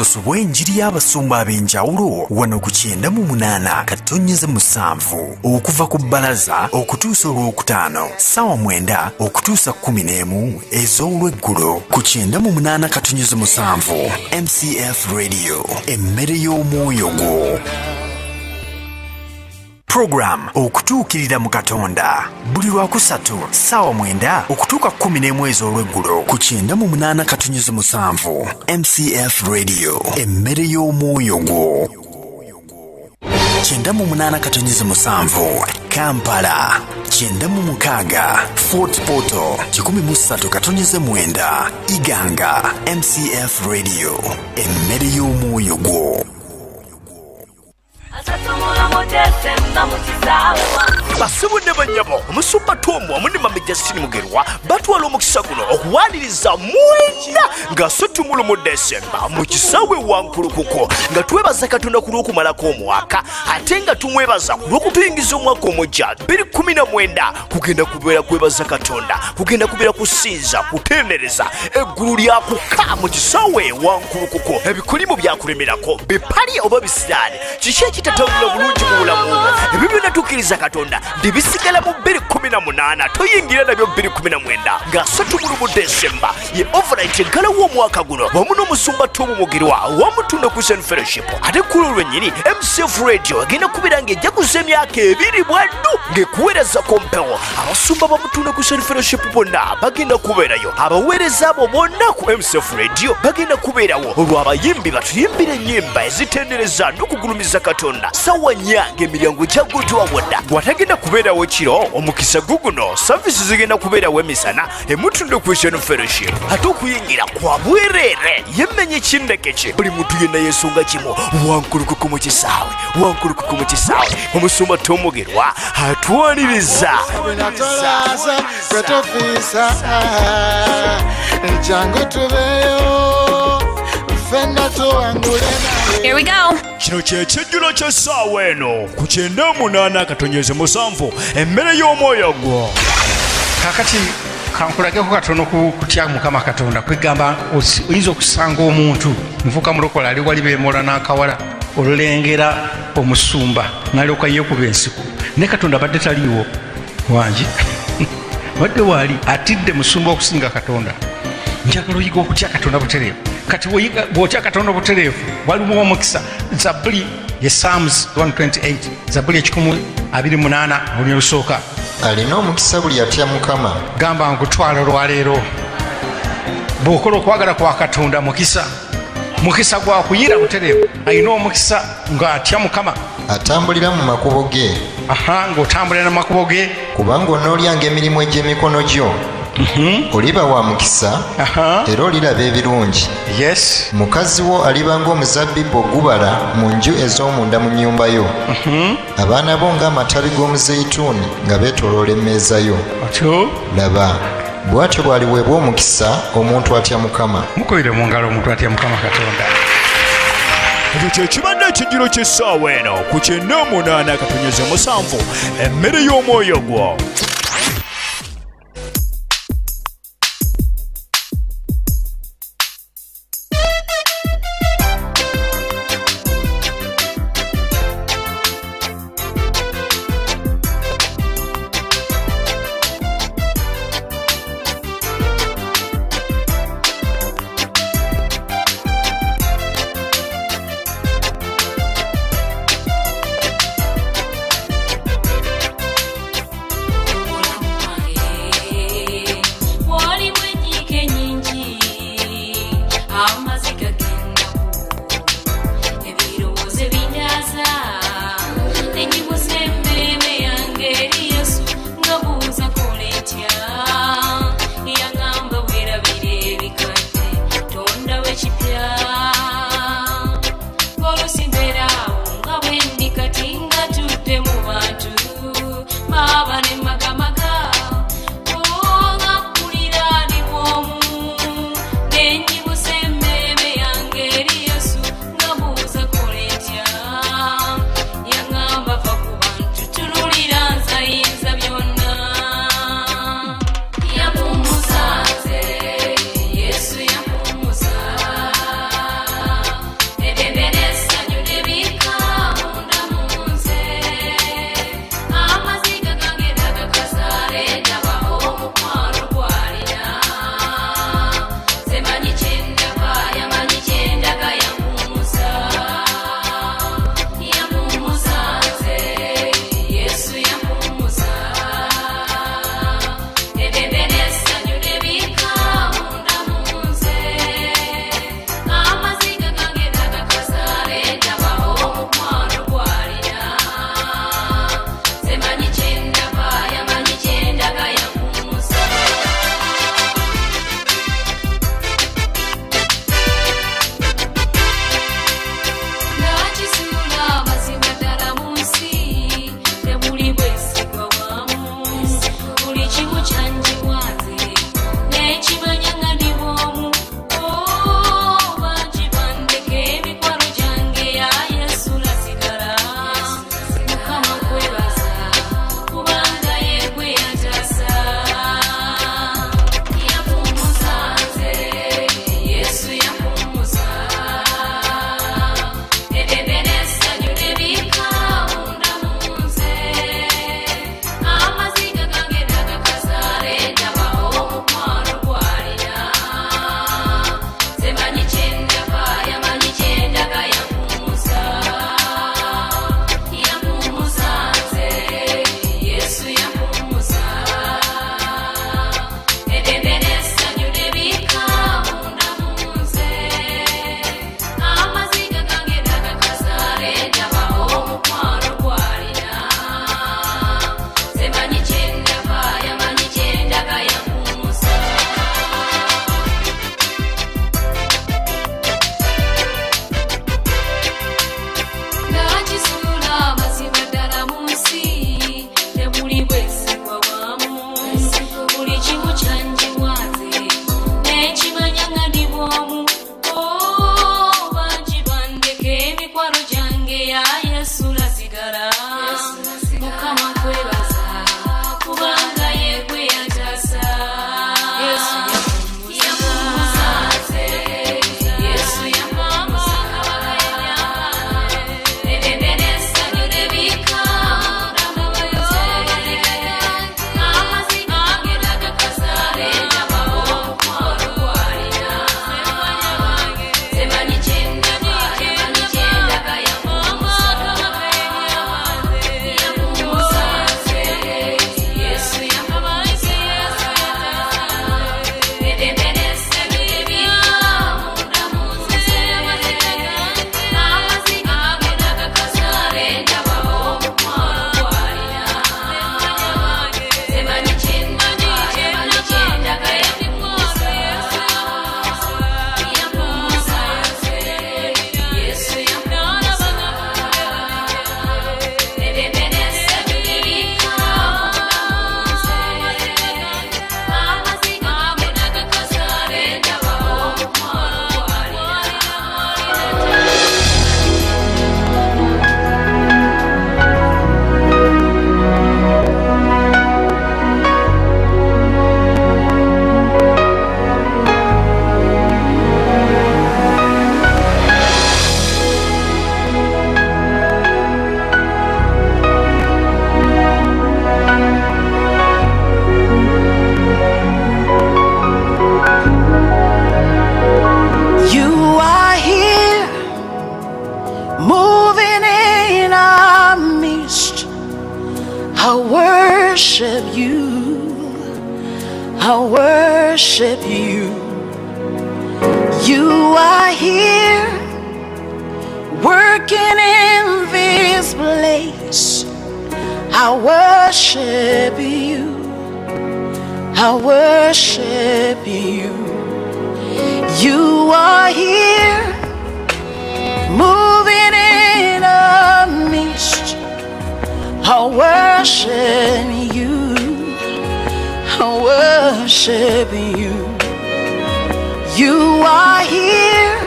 tosubwa enjiri y'abasumba ab'enjawulo wano ku 98 katonyeze 7 okuva ku bbalaza okutuusa olwokutaano ssaawa 9 okutuusa 11 ez'olweggulo ku 98 katonyeze 7 MCF Radio emmere y'omwoyo gwo. Program okutuukirira mu Katonda buli lwakusatu ssaawa 9 okutuuka 11 ez'olweggulo ku 98 katonyeze 7 MCF Radio emmere y'omwoyo gwo. 98 katonyeze 7 Kampala 96 Fort Portal 13 katonyeze 9 Iganga MCF Radio emmere y'omwoyo gwo. Basubudde banyabo omusumba Tomu wamu ne Mama Justin Mugerwa batwala omukisa guno okuwaliriza 9 nga 31 Desemba mu kisaawe Wankulukuko nga twebaza Katonda ku lw'okumalako omwaka ate nga tumwebaza ku lw'okutuyingiza omwaka omujja 2019 kugenda kubeera kwebaza Katonda kugenda kubeera kusinza kutendereza eggulu lyakuka mu kisaawe Wankulukuko ebikolimu byakulemerako bipali oba bisiraani kiki ekitatawulira bulungi mu bulamu ebyo byonna tukkiriza Katonda ndibisigala mu 2018 toyingira nabyo 2019 nga 31 Desemba ye overnight eggalawo omwaka guno wamu n'omusumba Tomu Mugerwa wamutunda Christian Fellowship ate ku lwennyini MCF Radio agenda kubeera ng'ejjaguza emyaka 2 bwaddu ng'ekuweereza kompewo abasumba bamutunda Christian Fellowship bonna bagenda kubeerayo abaweereza abo bonna ku MCF Radio bagenda kubeerawo olwo abayimbi batuyimbira ennyimba ezitendereza n'okugulumiza Katonda ssaawa 4 ng'emiryango gyaggulddwa wadda watagenda kubeerawo kiro omukisa guguno services zigenda kubeerawo emisana emutunda Christian Fellowship ate okuyingira kwa bwereere yemmenye kindekeki buli muntu yenna yeesonga kimu Wankulukuko mu kisaawe Wankulukuko mu kisaawe omusumba Tomu Mugerwa atwaliriza Here we go. Kino kyekijjulo ky'essaawa eno ku 98 katonyeze 7 emmere y'omwoyo gwo. Kakati kankulageko katono ku kutya Mukama Katonda kwegamba oyinza okusanga omuntu nvuka mulokola ali wali beemola n'akawala olulengera omusumba n'alyoka yeekuba ensiku ne Katonda badde taliiwo wangi badde waali atidde musumba okusinga Katonda. Njagala oyiga okutya Katonda butereevu kati bw'otya Katonda butereevu waliwo omukisa. Zabbuli ye Psalms 128 Zabbuli 128 buli lusooka alina omukisa buli atya Mukama. Gamba nkutwala olwaleero bw'okola okwagala kwa Katonda mukisa gwa kuyira butereevu alina omukisa ng'atya Mukama atambulira mu makubo ge. Ng'otambulira mu makubo ge kubanga onoolyanga emirimu egy'emikono gyo. Oliba wa mukisa era oliraba ebirungi. Yes. Mukazi wo aliba ng'omuzabbibu ogubala mu nju ez'omunda mu nnyumba yo. Abaana bo ng'amatabi g'omuzeyituuni nga beetoloola emmeeza yo. Laba bw'atyo bw'aliweebwa omukisa omuntu atya Mukama. Mukubire mu ngalo omuntu atya Mukama Katonda. Ekyo kye kibadde ekijjulo ky'essaawa eno ku 98 katonyeze 7 emmere y'omwoyo gwo. worship you. I worship you. You are here, working in this place. I worship you. I worship you. You are here, moving in a mist. I worship you. I worship you. You are here,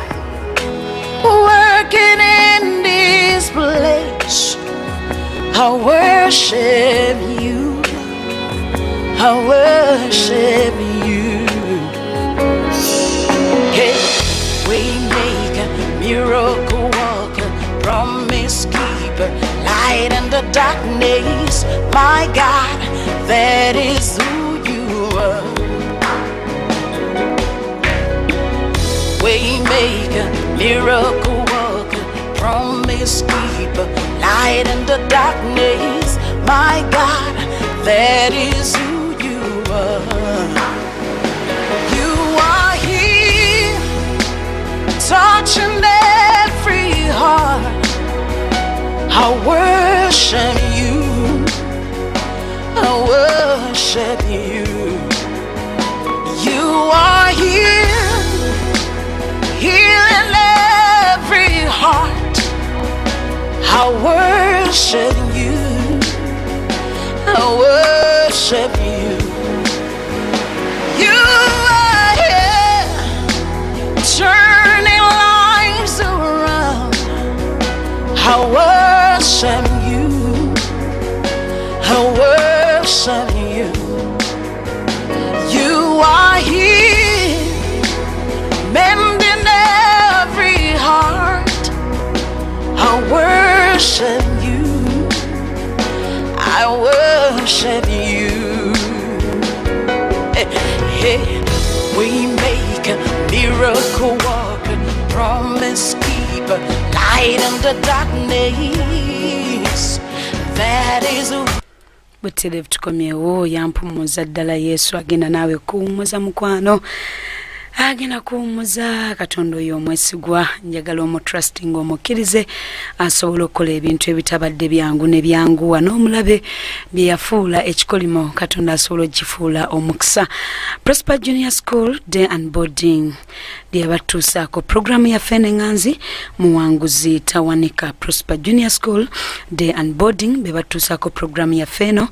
working in this place. I worship you. I worship you. Hey, waymaker, miracle worker, promise keeper, light in the darkness. My God, that is who you are. Waymaker, miracle worker, promise keeper, light in the darkness. My God, that is who you are. You are here, touching every heart. I worship you. I worship you. You are here, healing every heart. I worship you. I worship you. You are here, turning lives around. I worship you. I worship you. You are here, mending every heart. I worship you. I worship you. Hey, hey. We make a miracle walker, promise keeper, light in the darkness. That is who. Buterevu tukomyewo yampumuza ddala Yesu agenda nawe kuwumuza mukwano. Agenda kuwumuza Katonda oyo omwesigwa, njagala omutrusting omukkirize asobola okukola ebintu ebitabadde byangu ne byanguwa n'omulabe bye yafuula ekikolimo Katonda asobola ogifuula omukisa. Prosper Junior School Day and Boarding lyebatuusaako programu yaffe n'enganzi muwanguzi tawanika. Prosper Junior School Day and Boarding bebatuusaako programu yaffe eno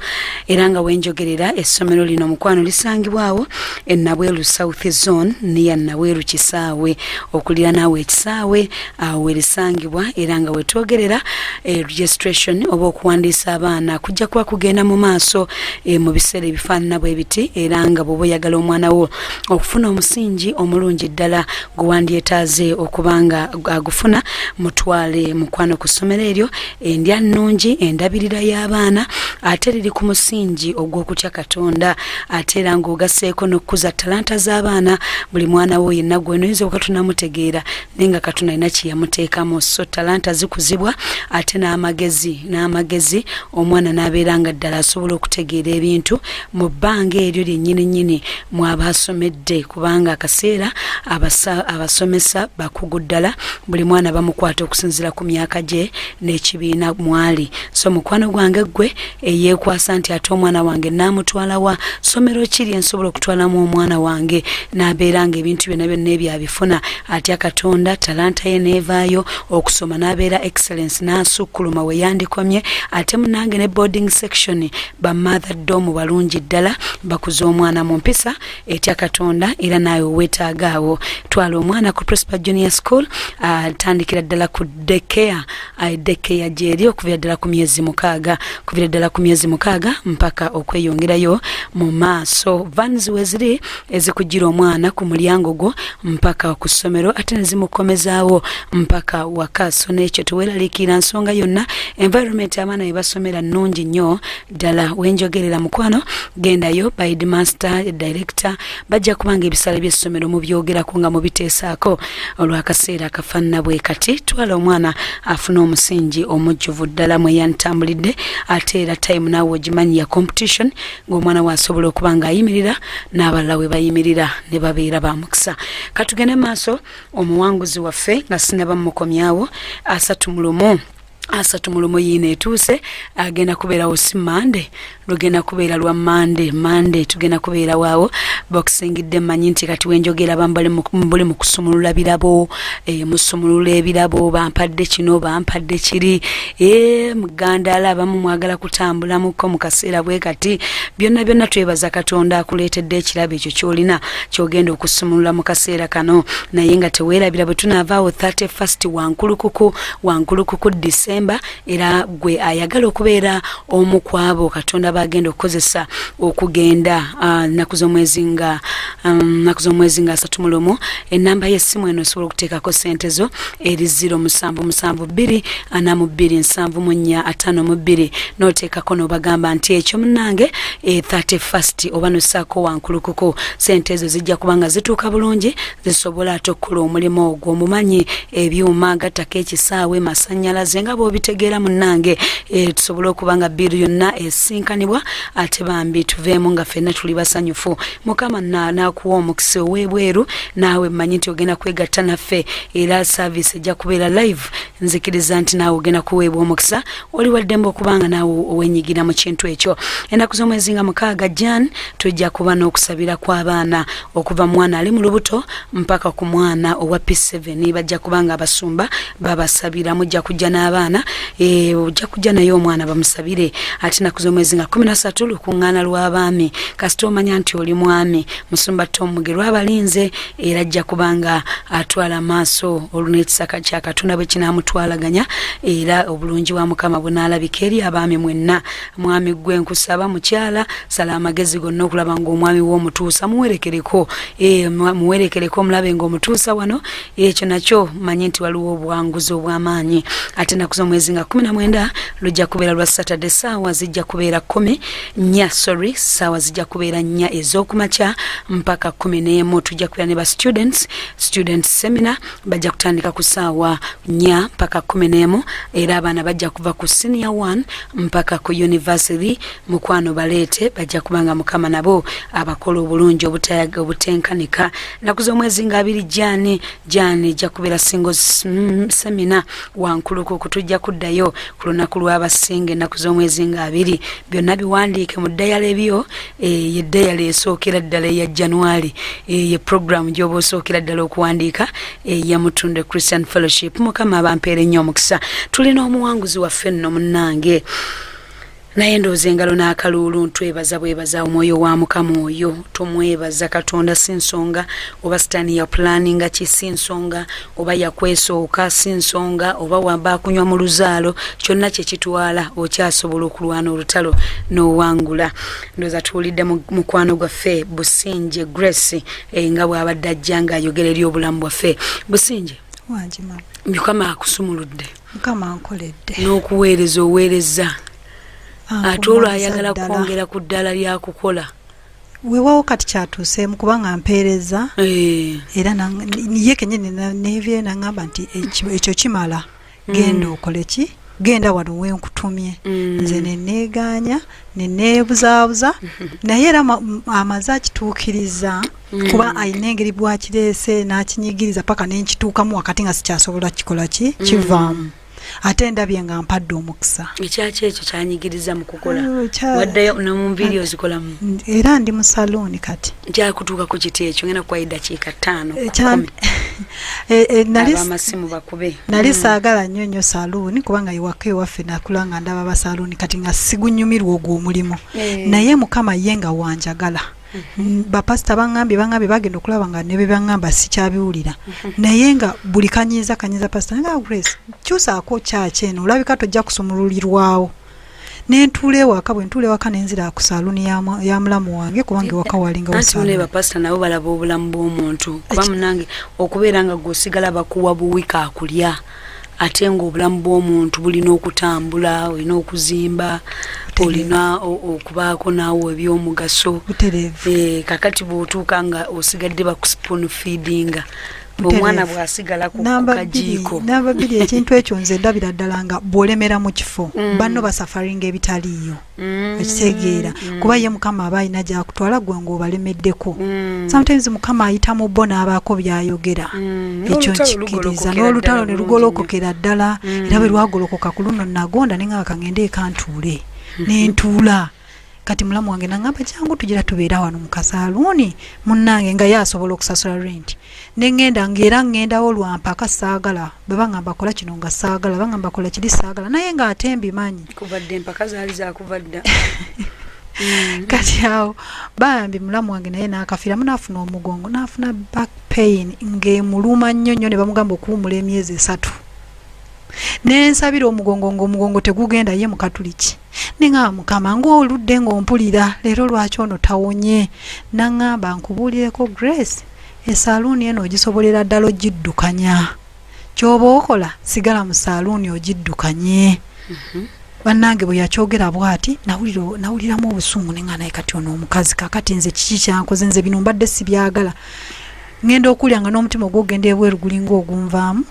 era nga wenjogerera essomero lino mukwano lisangibwawo Nabweru South Zone niya Nabweru Kisaawe okulira nawe ekisaawe awo erisangibwa era nga wetwogerera registration oba okuwandiisa abaana kujja kuba kugenda mu maaso mu biseera ebifaanana bwe biti era nga bw'oba oyagala omwana wo okufuna omusingi omulungi ddala gwewandyetaaze okubanga agufuna mutwale mukwano ku ssomero eryo endya nnungi endabirira y'abaana ate riri ku musingi ogw'okutya Katonda ate era ng'ogasseeko n'okkuza talanta z'abaana. Buli mwana wo yenna gw'oyinza okatunamutegeera naye nga Katonda alina kye yamuteekamu, so talanta zikuzibwa ate n'amagezi omwana n'abeera nga ddala asobola okutegeera ebintu mu bbanga eryo lyennyini mw'abaasomedde kubanga akaseera abasomesa bakugu ddala buli mwana bamukwata okusinziira ku myaka gye n'ekibiina mwali. So mukwano gwange gwe eyeekwasa nti ate omwana wange naamutwala wa ssomero ki lyensobola okutwalamu omwana wange n'abeera nga ebintu byonna byonna abifuna atya Katonda talanta ye neevaayo okusoma n'abeera excellence n'asukkuluma we yandikomye ate munange ne boarding section ba mother dome balungi ddala bakuza omwana mu mpisa etya Katonda era naawe weetaagaawo twala omwana ku Prosper Junior School tandikira ddala ku daycare gyeri okuvira ddala ku myezi mukaaga mpaka okweyongerayo mu maaso. Vans weziri ezikugira omwana ku mulyango gwo mpaka ku ssomero ate nezimukomezaawo mpaka waka. So n'ekyo teweeraliikira nsonga yonna environment abaana we basomera nnungi nnyo ddala. Wenjogerera mukwano gendayo by headmaster director bajja kubanga ebisale by'essomero mu byogerako nga mu biteesaako olw'akaseera akafaanana bwe kati twala omwana afuna omusingi omujjuvu ddala mwe yantambulidde ate era time naawe ogimanyi ya competition ng'omwana waasobola okuba ng'ayimirira n'abalala we bayimirira ne babeera ba mukisa. Katugende maaso omuwanguzi waffe nga sinaba mmukomyawo asatu mulumu yiina etuuse agenda kubeerawo si mande lugenda kubeera lwa mande tugenda kubeera waawo boxingidde mmanyi nti kati wenjogera bambale mbuli mu kusumulula birabo musumulula ebirabo bampadde kino bampadde kiri muganda abamu mwagala kutambula muko mu kaseera bwe kati byonna twebaza Katonda akuleetedde ekirabo ekyo kyolina kyogenda okusumulula mu kaseera kano naye nga teweerabira bwe tunaavaawo 31st wankulukuku December era gwe ayagala okubeera omu kwabo Katonda bagenda okukozesa okugenda naku z'omwezi nga 3 enamba y'essimu eno osobola okuteekako sente zo eri 0772427452 n'oteekako n'obagamba nti ekyo munnange 31st oba nosaako wankulukuko sente ezo zijja kubanga zituuka bulungi zisobola ate okukola omulimu ogwo omumanyi ebyuma gattako ekisaawe masannyalaze nga bw'obitegeera munnange tusobola okubanga biiru yonna esinkanibwa ate bambi tuveemu nga ffenna tuli basanyufu mukama n'akuwa omukisa ow'ebweru naawe mmanyi nti ogenda kwegatta naffe era service ejja kubeera live nzikiriza nti naawe ogenda kuweebwa omukisa oli waddembe okubanga naawe owenyigira mu kintu ekyo. Ennaku z'omwezi nga 6 Jan tujja kuba n'okusabira kw'abaana okuva mwana ali mu lubuto mpaka ku mwana owa P7 bajja kubanga abasumba babasabira mujja kujja n'abaana ojja kujja naye omwana bamusabire ate ennaku z'omwezi nga 13 lukuŋŋaana lw'abaami kasita omanya nti oli mwami musumba Tom Mugerwa abalinze era ajja kubanga atwala maaso olun'ekisaka kya Katonda bwe kinaamutwalaganya era obulungi wa Mukama bunaalabika eri abaami mwenna. Mwami gwe nkusaba mukyala sala amagezi gonna okulaba ng'omwami w'omutuusa muwerekereko omulabe ng'omutuusa wano ekyo nakyo manyi nti waliwo obwanguzi obw'amaanyi. Ate ennaku z'omwezi nga 19 lujja kubeera lwa Saturday saawa zijja kubeera 10 saawa zijja kubeera 4 ez'okumakya mpaka 11 tujja kubeera ne ba student seminar bajja kutandika ku saawa 4 mpaka 11 era abaana bajja kuva ku senior 1 mpaka ku university mukwano baleete bajja kubanga Mukama nabo abakola obulungi obutayaga obutenkanika. Ennaku z'omwezi nga 2 Jaani ejja kubeera single seminar wankulukuku tujja kuddayo ku lunaku lw'abasinga ennaku z'omwezi nga 2 byonna biwandiike mu ddayala ebyo yeddayala esookera ddala eya January ye program gy'oba osookera ddala okuwandiika ya Mutunde Christian Fellowship. Mukama abampeera ennyo omukisa. Tulina omuwanguzi waffe nno munnange naye ndooza engalo n'akaluulu ntwebaza bwebaza omwoyo wa Mukama oyo tumwebaza Katonda si nsonga oba sitaani ya pulaninga ki si nsonga oba yakwesooka si nsonga oba wamba akunywa mu luzaalo kyonna kye kitwala okyasobola okulwana olutalo n'owangula. Ndooza tuwulidde mukwano gwaffe Businje Grace nga bw'abadde ajja ng'ayogera eri obulamu bwaffe. Businje wanjima Mukama akusumuludde Mukama ankoledde n'okuweereza oweereza ate olwo ayagala kwongera ku ddala lyakukola weewawo kati kyatuuseemu kubanga mpeereza era ye kenyini nevye naŋŋamba nti ekyo kimala genda okole ki genda wano wenkutumye nze neneeganya neneebuzaabuza naye era amaze akituukiriza kuba ayina engeri bwakireese n'akinyigiriza paka nenkituukamu wakati nga sikyasobola kikola ki kivaamu ate ndabye nga mpadde omukisa. Ekyaki ekyo kyanyigiriza mu kukola waddeyo mu video zikolamu era ndi mu salooni kati kyakutuuka ku kiti ekyo ngenda kuwayo dakiika 5 amasimu bakube nali saagala nnyo salooni kubanga iwaka ewaffe nakula nga ndaba basalooni kati nga sigunyumirwa ogwo omulimu naye Mukama ye nga wanjagala bapasita bangambye bagenda okulaba nga ne bebangamba sikyabiwulira naye nga buli kanyiza pasita nga Grace kyusaako kyaki eno olabika tojja kusumululirwawo nentuula ewaka bwe ntuula ewaka nenzira ku salooni ya mulamu wange kubanga ewaka walinga wasalooni bapasita nabo balaba obulamu bw'omuntu kuba munange okubeera nga gwosigala bakuwa buwika akulya ate ng'obulamu bw'omuntu bulina okutambula olina okuzimba olina okubaako naawe ebyomugaso kakati bw'otuuka nga osigadde bakuspoon feedinga omwana bw'asigala ku kajiiko. Namba bbiri ekintu ekyo nze ndabira ddala nga bw'olemera mu kifo banno basafaringa ebitaliiyo ekitegeera kuba ye mukama aba alina gy'akutwala gwe ng'obalemeddeko. Sometimes mukama ayita mu bo n'abaako by'ayogera ekyo nkikkiriza n'olutalo ne lugolokokera ddala era bwe lwagolokoka ku luno nagonda ne nga kangende ekantuule ne ntuula. Kati mulamu wange nangamba jangu tugira tubeera wano mu kasaaluuni munnange nga yasobola okusasula rent nengenda ngera ngendawo lwampaka saagala baba ngamba kola kino nga saagala baba ngamba kola kiri saagala naye nga ate mbimanyi kuvadde empaka zaali zakuvadda. Kati awo bambi mulamu wange naye n'akafiira munaafuna omugongo naafuna back pain ng'emuluma nnyo nnyo ne bamugamba okuwumula emyezi 3 nensabira omugongo ng'omugongo tegugenda ye mukatuliki ninga mukama ng'oludde ng'ompulira leero lwaki ono tawonye nangamba nkubuulireko Grace esaaluuni eno ogisobolera ddala ogiddukanya ky'oba okola sigala mu saaluuni ogiddukanye. Bannange bwe yakyogera bw'ati nawuliramu obusungu nenga naye kati ono omukazi kakati nze kiki kyankoze nze bino mbadde sibyagala ngenda okulya nga n'omutima ogwogenda ebweru gulinga ogunvaamu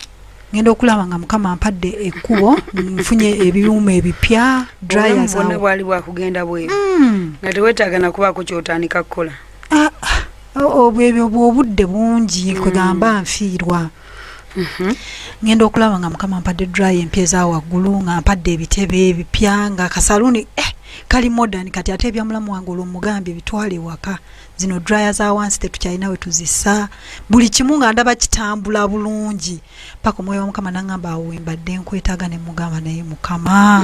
ngenda okulaba nga mukama ampadde ekkubo nfunye ebiruuma ebipya dryers awo bwali bwakugenda bweru nga teweetaaga nakubaako kyotandika kukola obwebyo bw'obudde bungi kwegamba nfiirwa. Ngenda okulaba nga mukama ampadde dry empya eza waggulu nga ampadde ebitebe ebipya nga akasaluuni kali modern kati ate ebyamulamu wange olwomugambye bitwale waka zino dryer za wansi tetukyalina we tuzisa buli kimu nga ndaba kitambula bulungi paka omwoyo wa mukama nangamba awo mbadde nkwetaaga ne mugamba naye mukama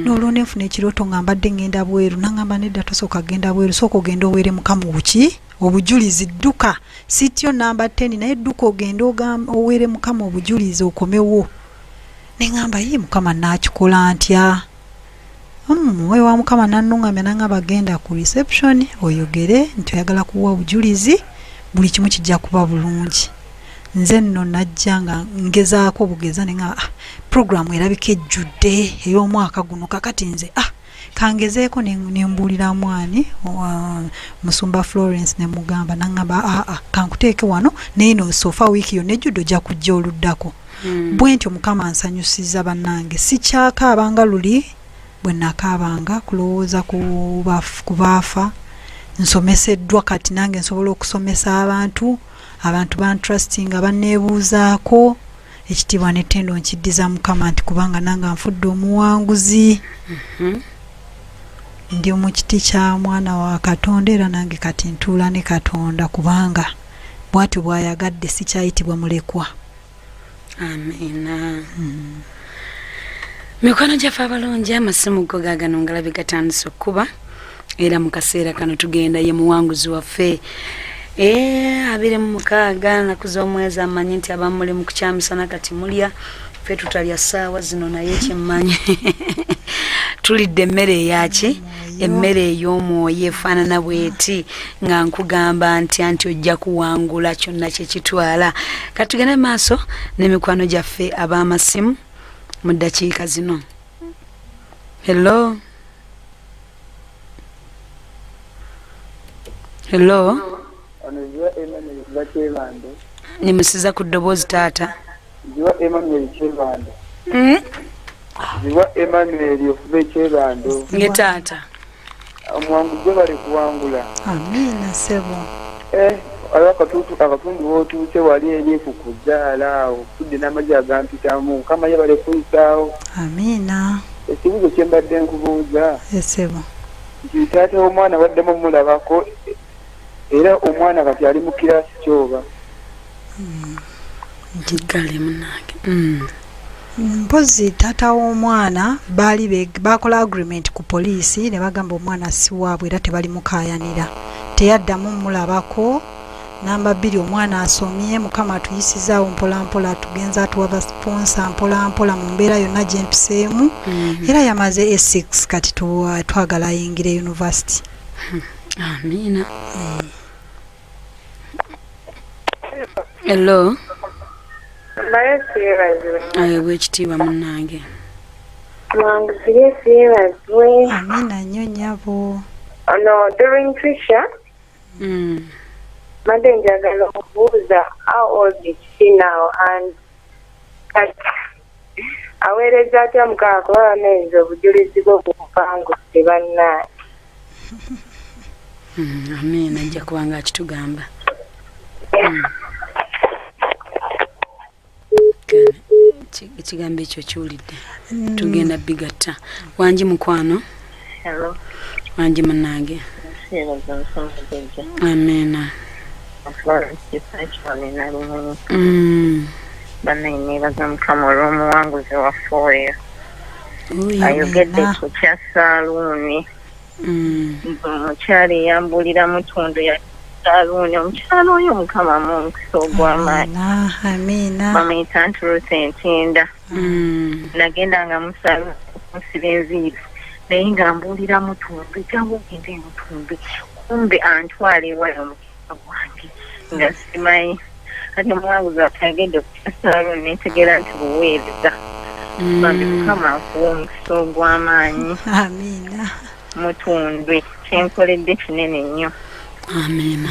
n'olwo nfuna ekirooto nga mbadde ngenda bweru nangamba nedda tosooka genda bweru sooka ogenda oweere mukama obuki obujulizi dduka sityo namba 10 naye dduka ogenda oweere mukama obujulizi okomewo nengamba ye mukama nakikola ntya. Omwoyo wa mukama nannungamya nangamba agenda ku reception oyogere nti oyagala kuwa obujulizi buli kimu kijja kuba bulungi. Nze nno najja nga ngezaako obugeza nenga programu erabika ejjudde ey'omwaka guno kakati nze kangezeeko nembuulira mwani Musumba Florence ne mugamba nangamba kankuteeke wano naye no sofa wiiki yonna ejjudde ojja kujja oluddako. Bwe ntyo mukama ansanyusiza bannange sikyakaabanga luli bwe nakaabanga kulowooza ku baafa nsomeseddwa kati nange nsobola okusomesa abantu bantrustinga banneebuuzaako ekitiibwa n'ettendo nkiddiza mukama nti kubanga nange nfudde omuwanguzi ndi mu kiti kya mwana wa Katonda era nange kati ntuula ne Katonda kubanga bw'atyo bw'ayagadde sikyayitibwa mulekwa. Amina. Mikono gyaffe abalungi amasimu go gaagano ngalabe gatandise okkuba era mu kaseera kano tugenda ye muwanguzi waffe 26 naku z'omwezi amanyi nti abamu muli mu kukyamisana kati mulya ffe tutalya ssaawa zino naye kyemmanyi tulidde emmere eyaki emmere ey'omwoyo efaanana bweti nga nkugamba nti ojja kuwangula kyonna kyekitwala. Kati tugende maaso n'emikwano gyaffe ab'amasimu mu ddakiika zino. Hello. Nimusiza ku ddoboozi taata. Ziwa Emmanuel Chebando. Ziwa Emmanuel ofube Chebando. Nge taata. Omwanguzi bali kuwangula. Amina sebo. Akatundu wootuuse wali eriifu kuzaala awo fudde n'amagye agampitamu kama ye bali kuyitaawo. Amina. Ekibuzo kye mbadde nkubuuza. Sebo. Nti taata w'omwana waddemu mulabako era omwana kati ali mu kiraasi kyoba. Ntigale munange. Mpozi taata w'omwana bakola agreement ku poliisi ne bagamba omwana si waabwe era tebali mukaayanira teyaddamu mulabako. Namba 2 omwana asomye mukama atuyisizaawo mpolampola tugenza atuwa basponsa mpolampola mu mbeera yonna gye mpiseemu era yamaze A6 kati twagala ayingire university. Amina. Hello. Naye siyebaziwe. Ayo bwekitiibwa munnange. Amina nnyo nnyabo. Ono during Trisha. Made njagala okubuuza how old is she now and aweereza atya mukama kuba bamenyiza obujulizi bw'okupangu tebannaye. Amina ajja kuba nga akitugamba. Ekigambo ekyo kiwulidde. Tugenda bigatta. Wangi mukwano. Hello. Wangi munnange. Amina. Banneebaza mukama olw'omuwanguzi waffe oyo ayogedde ku kya saaluuni. Omukyala eyambulira mutundu ya saaluuni, omukyala oyo mukama mumukisa ogw'amaanyi. Bamuyita nti Ruth Entinda. Nagendanga mu saaluuni okusiba enviiri naye ng'ambulira mutundu jangu ogende mutundu kumbe antwala ewayo omukyala gwange nga simanyi. Kati omuwanguzi atagedde ku kya saaluuni neetegeera nti buweereza. Bambi mukama akuwa omukisa ogw'amaanyi. Amina. Mutundwe kyenkoledde kinene nnyo. Amina.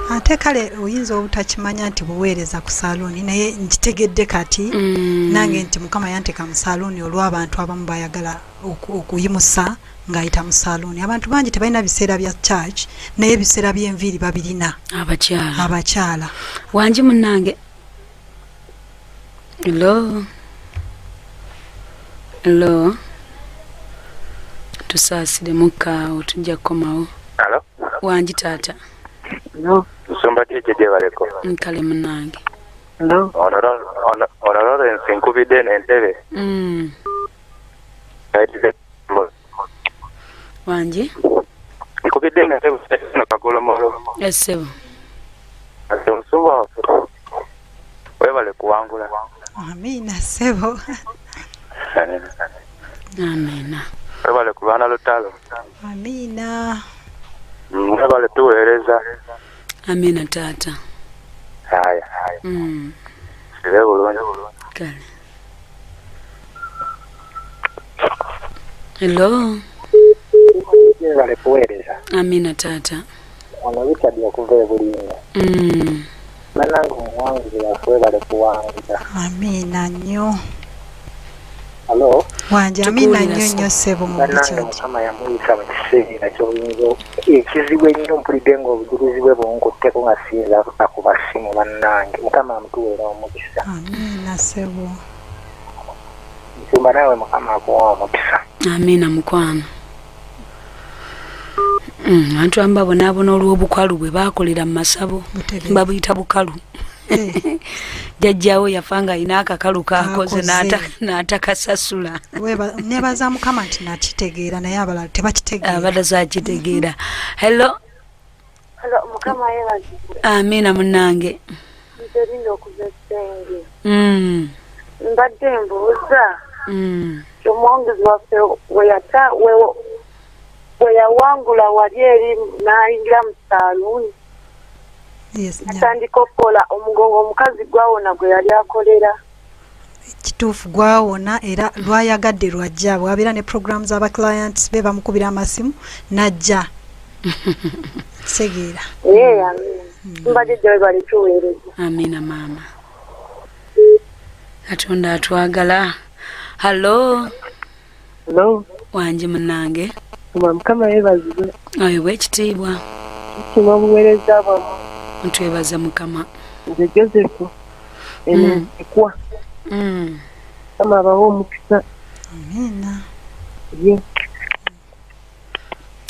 Ate kale oyinza obutakimanya nti buweereza ku saaluuni naye nkitegedde kati nange nti mukama yanteka mu saaluuni olw'abantu abamu bayagala okuyimusa ng'ayita mu saaluuni. Abantu bangi tebalina biseera bya church naye ebiseera by'enviiri babirina. Abakyala. Wangi munnange. Hello. Tusaasire mukaawo tujja kukomawo. Hello. Wangi taata. No. Tusomba kiki gyebaleko. Nkale munnange. Hello. Ono Lawrence nkubidde n'entebe. Wangi? Nkubidde n'entebe nakagolomolo. Essebo. Ate musumba waffe. Webale kuwangula. Amina ssebo. Amina. Webale kulwana lutalo. Amina. Webale tuweereza. Amina taata. Haya. Sire bulungi. Kale. Hello. Webale kuweereza. Amina taata. Ono Richard okuva e Bulinga. Bannange omuwanguzi waffe webale kuwanguza. Amina nnyo. Hello. Wangi amina nnyo ssebo mu bannange mukama yamuyisa mu kiseera ky'obuyinza ekizibu ennyo mpulidde ng'obujulizi bwe bunkutteko nga siyinza kuba ssimu bannange mukama amutuweera omukisa. Amina ssebo. Nsumba naawe mukama akuwa omukisa. Amina mukwano. Abantu amba bonaabona olw'obukwalu bwe baakolera mu masabo babuyita bukalu. Jajjaawo yafanga alina akakalu kaakoze n'atakasasula. Nebaza mukama nti nakitegeera naye abalala tebakitegeera. Abalaza akitegeera. Hello. Mukama yeebazibwe. Amina munnange. Nzerinda okuva essenge. Mbadde mbuuza. Omuwanguzi waffe we yawangula wali eri n'ayingira mu saaluuni. Atandika okukola omugongo omukazi gwawona gwe yali akolera. Kituufu gwawona era lwayagadde lwajja bwabeera ne program z'aba clients be bamukubira amasimu najja. Segeera. Amina. Mbadde gye bali tuweereza. Amina maama. Katonda atwagala. Hello. Wangi munnange. Mukama yeebazibwe. Ayo bw'ekitiibwa. Kino obuweereza bwammwe. Ntwebaza mukama. Nze Joseph. Ekwa. Kama abawo omukisa. Amina.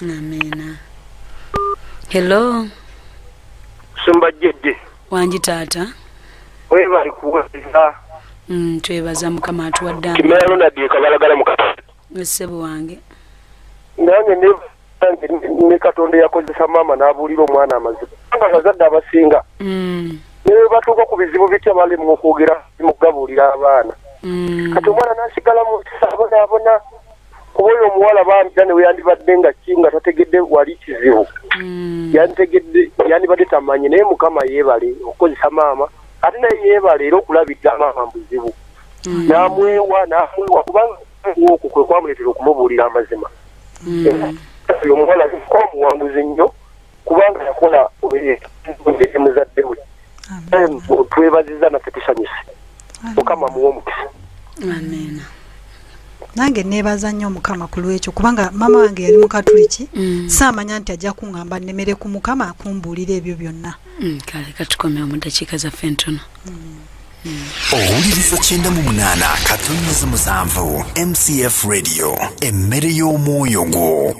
Amina. Hello. Sumba jedde. Wangi taata. Webale kuweereza. Twebaza mukama atuwadde. Kimera Nadie kabalagala mukama. Ssebo wange. Nange ne Katonda yakozesa maama n'abuulira omwana amazibu. Nga bazadde abasinga. Ne batuuka ku bizibu bitya bali mu kwogera mu kugabuulira abaana. Kati omwana n'asigala mu kisabonaabona kuba oyo omuwala bambi ne weyandibadde nga kinga tategedde wali kizibu. Yandibadde tamanyi naye mukama yeebale okukozesa maama ate naye yeebale era okulabirira maama mu buzibu. N'amwewa kubanga okwo kwe kwamuleetera okumubuulira amazima oyo omuwala ko omuwanguzi nnyo kubanga yakola muzadde we twebaziza naffe tusanyuse mukama muwe omukisa amen nange neebaza nnyo mukama ku lwekyo kubanga mama wange yali mukatuliki saamanya nti ajja kuŋŋamba nnemere ku mukama akumbuulira ebyo byonna kale katukomera mu ddakiika zaffe entono owuliriza 98.7 MCF Radio emmere y'omwoyo gwo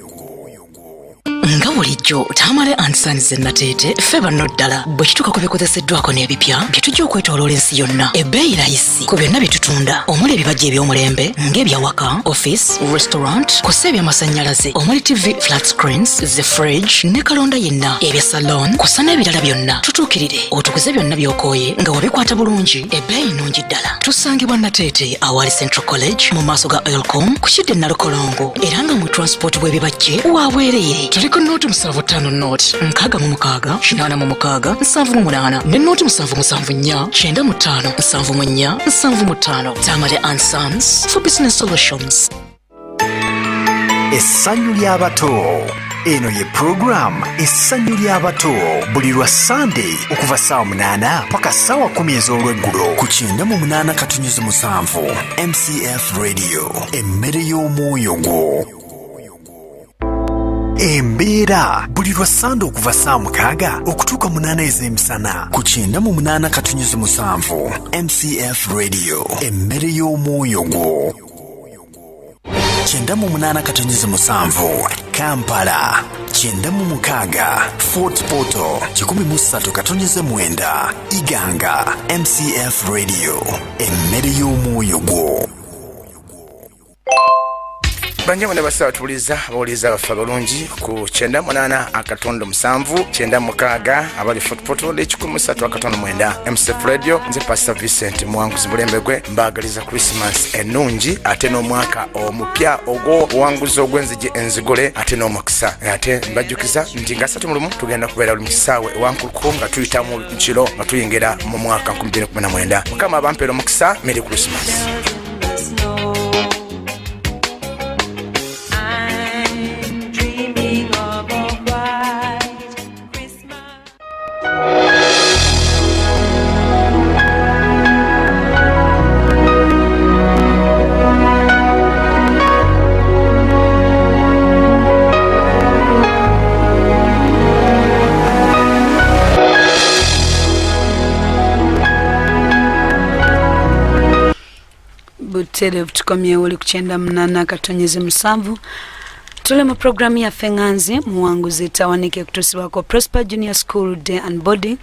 nga bulijjo Tamale Ansanize Nateete ffe banno ddala bwe kituuka ku bikozeseddwako n'ebipya bye tujja okwetooloola ensi yonna ebbeeyi layisi ku byonna bye tutunda omuli ebibajja eby'omulembe ng'ebyawaka office restaurant kussa ebyamasannyalaze omuli tv flat screens the fridge ne kalonda yenna ebya salon kussa n'ebirala byonna tutuukirire otukuze byonna by'okooye nga wabikwata bulungi ebbeeyi nnungi ddala tusangibwa Nateete awali Central College mu maaso ga Oilcom ku kidde Nalukolongo era nga mu transport bw'ebibajje wabwereere tuliko noti 75 noti 66 86 78 ne noti 774 95 74 75 Tamale and Sons for Business Solutions. essanyu ly'abato eno ye program essanyu ly'abato buli lwa Sunday okuva ssaawa 8 paka ssaawa 10 ez'olweggulo ku 98.7 MCF Radio emmere y'omwoyo gwo embeera buli lwa Sunday okuva ssaawa 6 okutuuka 8 ez'emisana ku 98.7 MCF Radio emmere y'omwoyo gwo 98.7 Kampala 96 Fort Portal 13.9 Iganga MCF Radio emmere y'omwoyo gwo Banjabo ne basawa tuliza abawuliza bafa balungi ku 98.7 96 abali Fort Portal 13.9 MCF Radio nze Pastor Vincent Mwanguzi Bulembegwe mbagaliza Christmas enungi ate n'omwaka omupya ogwo owanguzi ogw'enzige enzigole ate n'omukisa ate mbajjukiza nti nga 3 tugenda kubeera mu kisaawe ewankuluko nga tuyita mu kiro nga tuyingira mu mwaka 2019 mukama abampeera omukisa Merry Christmas. Butere tukomye wali ku 98.7 tule mu programu ya Fenganzi muwanguzi tawanike kutusibwako Prosper Junior School Day and Boarding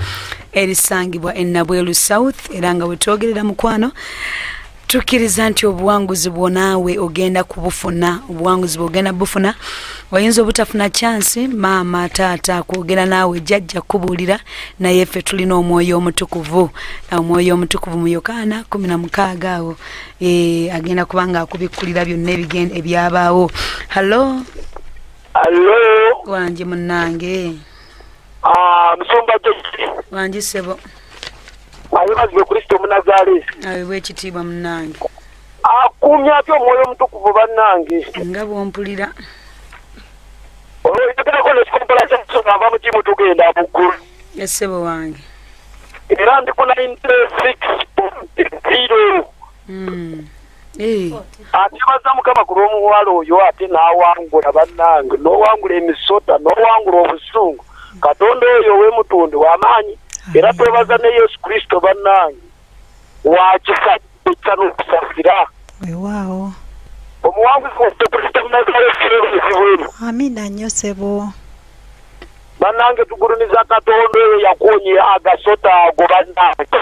erisangibwa Nabwelu South eranga wetwogerera mukwano tukiriza nti obuwanguzi bwonawe ogenda kubufuna obuwanguzi bwogenda bufuna wayinza obutafuna chance mama tata kwogera nawe jajja kubuulira naye ffe tulina omwoyo omutukuvu na omwoyo omutukuvu mu Yokaana 16 awo agenda kubanga akubikkulira byonna ebyabaawo. Hello wanje munnange musumba Jesse wanje sebo ayibazwe Kristo Munazareti awe bwekitiibwa munnange akumya atyo omwoyo omutukuvu bannange nga bwompulira oyagala nekikompola kyasonava mu kimu tugenda muggulu esebo wange era ndi ku 96.0 atibaza mukama ku lw'omuwala oyo ate n'awangula bannange n'owangula emisota n'owangula obusungu katonda oyo w'emutundu w'amaanyi era twebaza ne Yesu Kristo bannange wakisa n'okusasira weewaawo omuwanguzi waffe Kristo Munazareti n'ebizibu amina nnyo sebo bannange tugulumiza katonda oyo yakuonye agasota ago bannange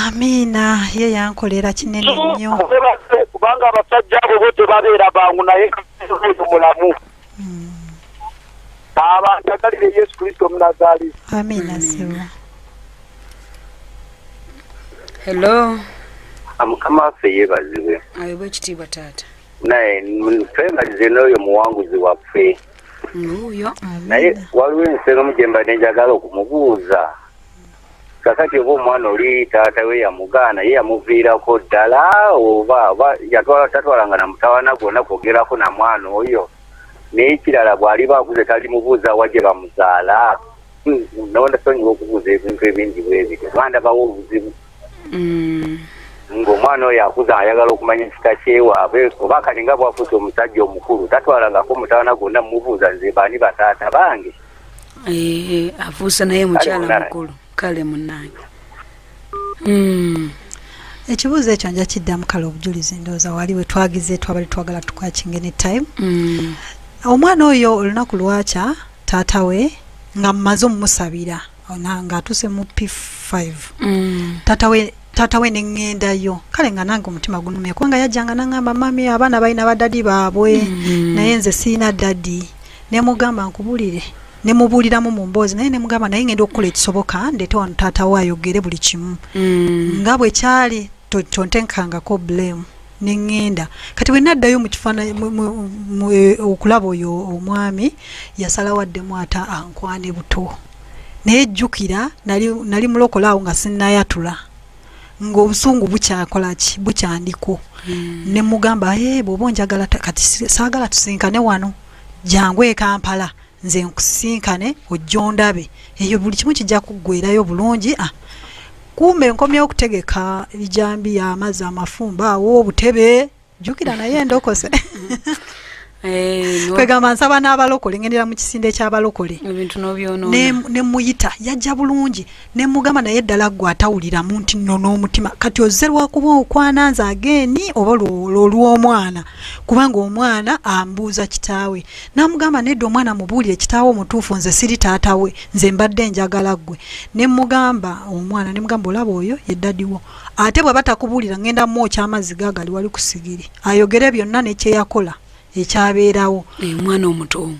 amina ye yankolera kinene nnyo kubanga abasajja abo bo tebabeera bangu naye mulamu abanjagalire Yesu Kristo Munazareti amina sebo. Hello amukama waffe yeebazibwe awe bwekitiibwa taata naye twebalize n'oyo muwanguzi waffe oyo naye waliwo ensonga gye mbadde njagala okumubuuza kakati oba omwana oli taata we yamugaana ye yamuviirako ddala oba tatwalanga na mutawana gwonna kwogerako na mwana oyo naye kirala bw'aliba akuze talimubuuza wa gye bamuzaala nawona sonyiwa okubuuza ebintu ebingi bwebityo bandabawo obuzibu ng'omwana oyo akuza ayagala okumanya ekika kyewaabwe oba kalinga bwafuuse omusajja omukulu tatwalangako mutawana gwonna mumubuuza nze baani bataata bange afuuse naye mukyala mukulu kale munnange ekibuuzo ekyo nja kiddamu kale obujulizi ndowooza wali we twagize twabali twagala tukwakinge ne time omwana oyo olunaku lwakya taata we nga mmaze omumusabira ng'atuuse mu P5 taata we neŋŋendayo kale nga nange omutima gunumye kubanga yajjanga naŋŋamba mami abaana balina badadi baabwe naye nze siina dadi nemugamba nkubulire nemubuuliramu mu mboozi naye nemugamba naye ngenda okukola ekisoboka ndeete wano taata we ayogere buli kimu nga bwe kyali tontenkangako blame neŋŋenda kati bwe naddayo mu kifaananyi okulaba oyo omwami yasalawo addemu ata ankwane buto naye jjukira nali mulokola awo nga sinnayatula ng'obusungu bukyakolaki bukyandiko nemugamba bw'oba onjagala kati saagala tusinkane wano jangu e Kampala nze nkusinkane ojja ondabe eyo buli kimu kijja kuggwerayo bulungi kumbe nkomye okutegeka ebijambi amazzi amafumba awo obutebe jjukira naye ndokose kwegamba nsaba n'abalokole ngendera mu kisinde ky'abalokole ne muyita yajja bulungi ne mugamba naye ddala gwe atawuliramu nti nno n'omutima kati ozze lwakuba okwananza ageeni oba olw'omwana kubanga omwana ambuuza kitaawe namugamba nedda omwana mubuulire kitaawe omutuufu nze siri taata we nze mbadde njagala ggwe ne mugamba omwana ne mugamba olaba oyo yeddadiwo ate bwe batakubuulira ngenda mwokya amazzi gaagali wali ku sigiri ayogere byonna nekyeyakola ekyabeerawo omwana omuto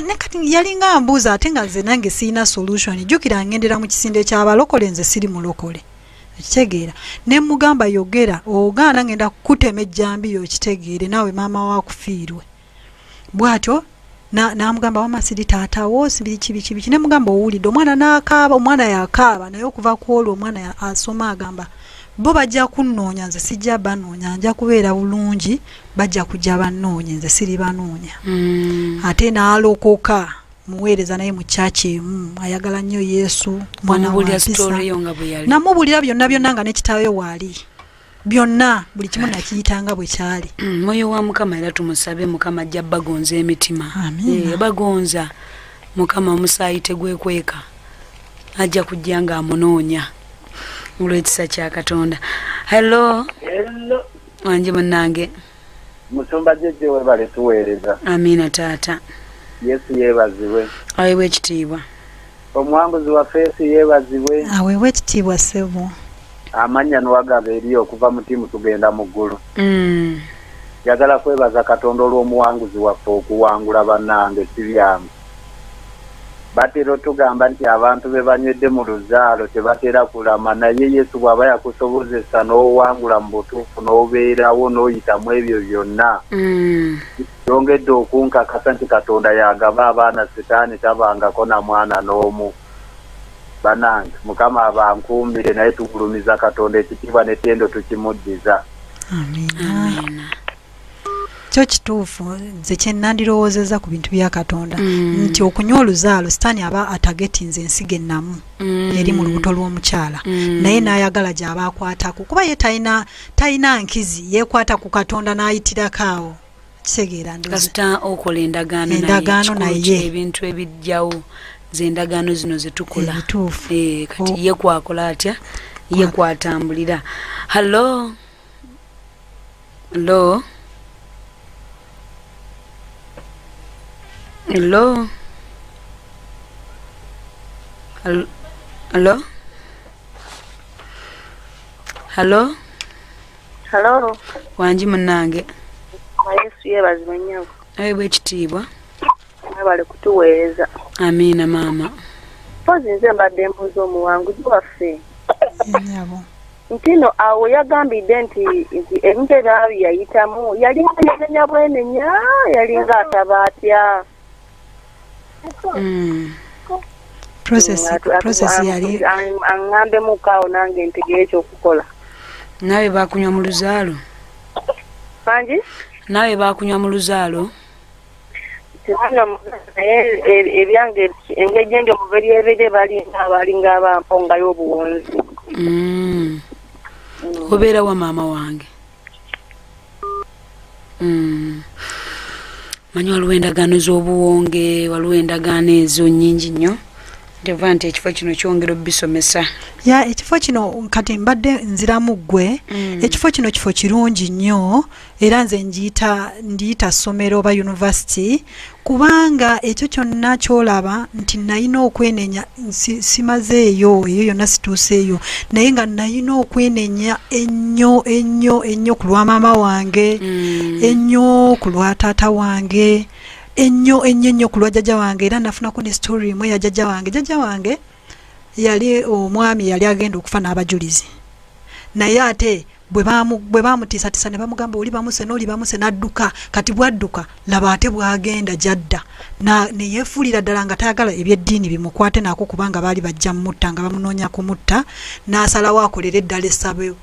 nekati yalinga ambuuza ate nga nze nange siina solution jjukira ngendera mu kisinde ky'abalokole nze siri mulokole ekitegeera ne mugamba yogera ogaana ngenda kukutema ejjambiyo okitegeere naawe maama waakufiirwe bw'atyo namugamba wama siri taatawo sibiri kibiki ne mugamba owulidde omwana n'akaaba omwana yakaaba naye okuva ku olwo omwana asoma agamba bo bajja kunnoonya nze sijja banoonya nja kubeera bulungi bajja kujja bannoonya nze siri banoonya ate n'alokoka muweereza naye mu kyaki emu ayagala nnyo Yesu mwana wa mpisa namubuulira byonna nga nekitaawe waali byonna buli kimu nakiyitanga bwe kyali mwoyo wa Mukama era tumusabe Mukama ajja bagonza emitima bagonza Mukama omusaayi tegwekweka ajja kujja nga amunoonya olw'ekisa kya Katonda. Hello wanje munnange musumba jeje webale tuweereza. Amina taata. Yesu yeebazibwe. Aweebwe ekitiibwa. Omwanguzi wa feesi yeebazibwe. Aweebwe ekitiibwa ssebo. Amanya nwagaba eri okuva mu ttiimu tugenda mu ggulu. Njagala kwebaza Katonda olw'omuwanguzi waffe okuwangula bannange si byange. Batero tugamba nti abantu be banywedde mu luzaalo tebatera kulama naye Yesu bw'aba yakusobozesa n'owangula mu butuufu n'obeerawo n'oyitamu ebyo byonna yongedde okunkakasa nti Katonda yagaba abaana sitaani tabangako na mwana n'omu banange Mukama abankuumire naye tugulumiza Katonda ekitiibwa n'ettendo tukimuddiza. Amina. Kyo kituufu nze kye nandirowoozezza ku bintu bya Katonda nti okunywa oluzaalo sitaani aba atagetinze ensigo ennamu eri mu lubuto lw'omukyala naye n'ayagala gy'aba akwatako kuba ye talina nkizi yeekwata ku Katonda n'ayitirako awo kitegeera kasita okola endagaano naye ebintu ebijjawo z'endagaano zino zetukola kati ye kwakola atya ye kwatambulira. Hello Hello Hello. Hello. Hello. Hello. Wanji munnange. Yesu yeebazibwe nnyo. Aweebwe ekitiibwa. Abale kutuweereza. Amiina maama. Pozi nze mbadde mbuuza omuwanguzi waffe. Nyabo. Ntino awo yagambidde nti ebintu ebyabi yayitamu yalinga yenenya bwenenya yalinga ataba atya. process yali angambe mukao nange ntegere ekyokukola. Nawe bakunywa mu luzaalo? Manji? Nawe bakunywa mu luzaalo? Ebyange engejenge muberi ebede balinga abampongayo obuwonzi. Obeera wa maama wange? Manyi waliwo endagaano z'obuwonge, waliwo endagaano ezo nnyingi nnyo. Ndeva nti ekifo kino kyongera obisomesa. Ya ekifo kino kati mbadde nziramu ggwe. Ekifo kino kifo kirungi nnyo era nze ndiyita ssomero oba university kubanga ekyo kyonna kyolaba nti nayina okwenenya simazeeyo eyo yonna situuseeyo naye nga nayina okwenenya ennyo ku lwa maama wange ennyo ku lwa taata wange ennyo ku lwa jjajja wange era nafunako ne story imwe ya jjajja wange yali omwami yali agenda okufa n'abajulizi naye ate bwe bamutiisatiisa ne bamugamba oli bamuse n'adduka kati bwadduka laba ate bwagenda jadda ne yeefuulira ddala nga tayagala ebyeddiini bimukwate naako kubanga baali bajja mutta nga bamunoonya kumutta n'asalawo akolera eddala essabo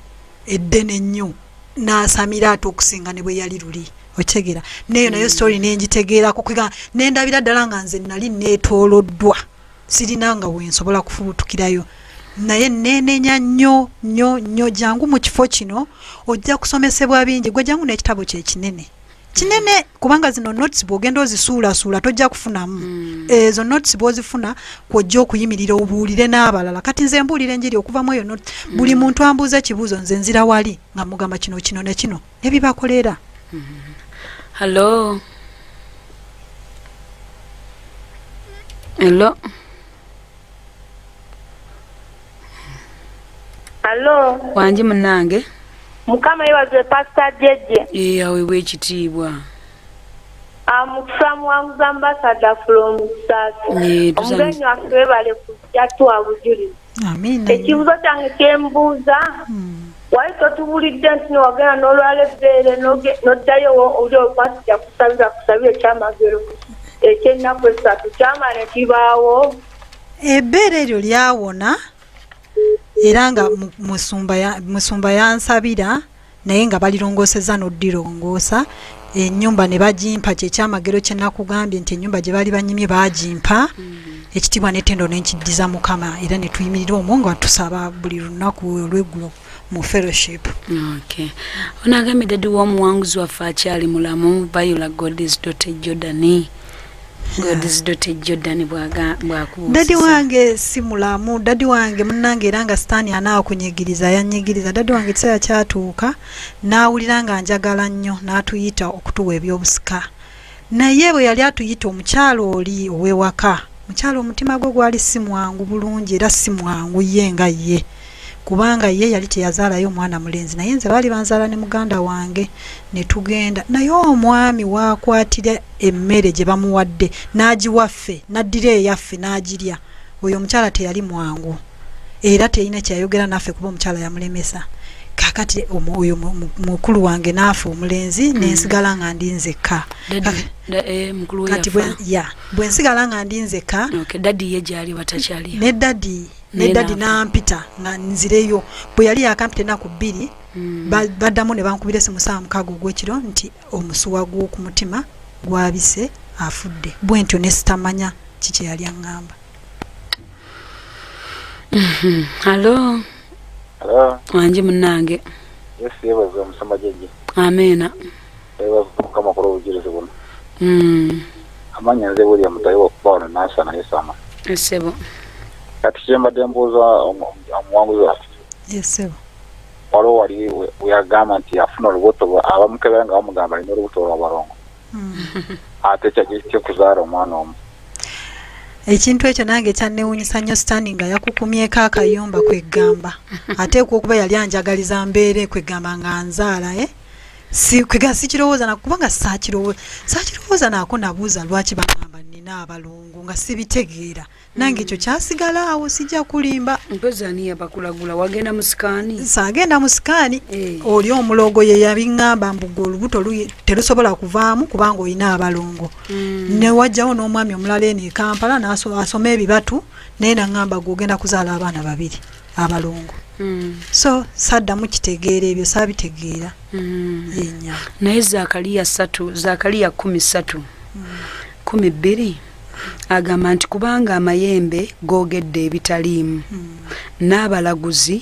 eddene ennyo n'asamira ate okusinga ne bwe yali luli otegera neyo nayo story nenjitegeerako kwiga nendabira ddala nga nze nali neetooloddwa sirina nga wensobola kufubutukirayo naye nenenya nnyo jangu mu kifo kino ojja kusomesebwa bingi gwe jangu n'ekitabo kye kinene kubanga zino notes bw'ogenda ozisuulasuula tojja kufunamu ezo notes bw'ozifuna kwojja okuyimirira obuulire n'abalala kati nze mbuulire enjiri okuva mu eyo notes buli muntu ambuuza ekibuuzo nze nzira wali nga mugamba kino ne kino ebibakolera. Hello. Wanji munange? Mukama yebaze Pastor Jeje. Aweebwa ekitiibwa. Mukisa muwanguza ambassador from Kusasi. Omugenyi waffe bale kujja tuwabujulizi. Amina. Ekibuzo kyange kyembuuza. Wali totubulidde nti niwagenda n'olwala ebbeere n'oddayo oli okwasija kusabira ekyamagero ekyennaku esatu kyamala kibaawo. Ebbeere eryo lyawona era nga musumba yansabira naye nga balirongooseza n'oddirongoosa ennyumba ne bagimpa kyekyamagero kye nakugambye nti ennyumba gye baali banyimye bagimpa ekitiibwa n'ettendo n'enkiddiza Mukama era ne tuyimirira omwo nga tusaba buli lunaku olw'eggulo mu fellowship. Okay. Onagambye dadi w'omuwanguzi waffe akyali mulamu Viola Godis Jordan. bw'akubuusiza. Dadi wange si mulamu, dadi wange munnange era nga sitaani anaakunyigiriza yanyigiriza. Dadi wange ekiseera kyatuuka n'awulira nga njagala nnyo n'atuyita okutuwa ebyobusika. Naye bwe yali atuyita omukyalo oli ow'ewaka, mukyalo omutima gwe gwali si mwangu bulungi era si mwangu ye nga ye. Kubanga ye yali teyazaalayo omwana mulenzi naye nze baali banzaala ne muganda wange ne tugenda naye omwami waakwatira emmere gye bamuwadde n'agiwaffe n'addira eyaffe n'agirya. Oyo omukyala teyali mwangu era teyina kyayogera naffe kuba omukyala yamulemesa. Kakati oyo mukulu wange naafe omulenzi nensigala nga ndi nzekka. Kati bwe nsigala nga ndi nzekka. Dadi ye gyali batakyali. Ne dadi nampita nga nzireyo bwe yali yakampita ennaku 2 baddamu ne bankubira esimu saa 6 ogw'ekiro nti omusuwa gw'oku mutima gwabise afudde. Bwe ntyo ne sitamanya kiki yali aŋŋamba. Hello. Wanji munnange. Yes, yebaza omusama jeje. Amena. Yebaza Mukama kola obujirizi buno. Amanya nze buli amutayi okubaona nasa naye sama. Esebo. Kati kyembadde mbuuza omuwanguzi waffe. Esebo. Waliwo wali weyagamba nti afuna olubuto abamukebera nga bamugamba alina olubuto olw'abalongo. Ate kyekuzaala omwana omu. Ekintu ekyo nange kyannewuunyisa nnyo sitaani nga yakukumyeko akayumba kwegamba ateekwa okuba yali anjagaliza mbeere kwegamba nga nzaala kwegamba sikirowooza nakubanga saakirowooza naako nabuuza lwaki bagamba nina abalongo nga sibitegeera nange ekyo kyasigala awo sijja kulimba mpozani yabakulagula wagenda musikani saagenda musikani oli omulogo ye yabiŋŋamba mbuga olubuto terusobola kuvaamu kubanga olina abalongo ne wajjawo n'omwami omulala eno e Kampala n'asoma ebibatu naye naŋŋamba gwogenda kuzaala abaana babiri abalongo so saddamu kitegeera ebyo saabitegeera enya naye Zakariya 13 12 agamba nti kubanga amayembe googedde ebitaliimu n'abalaguzi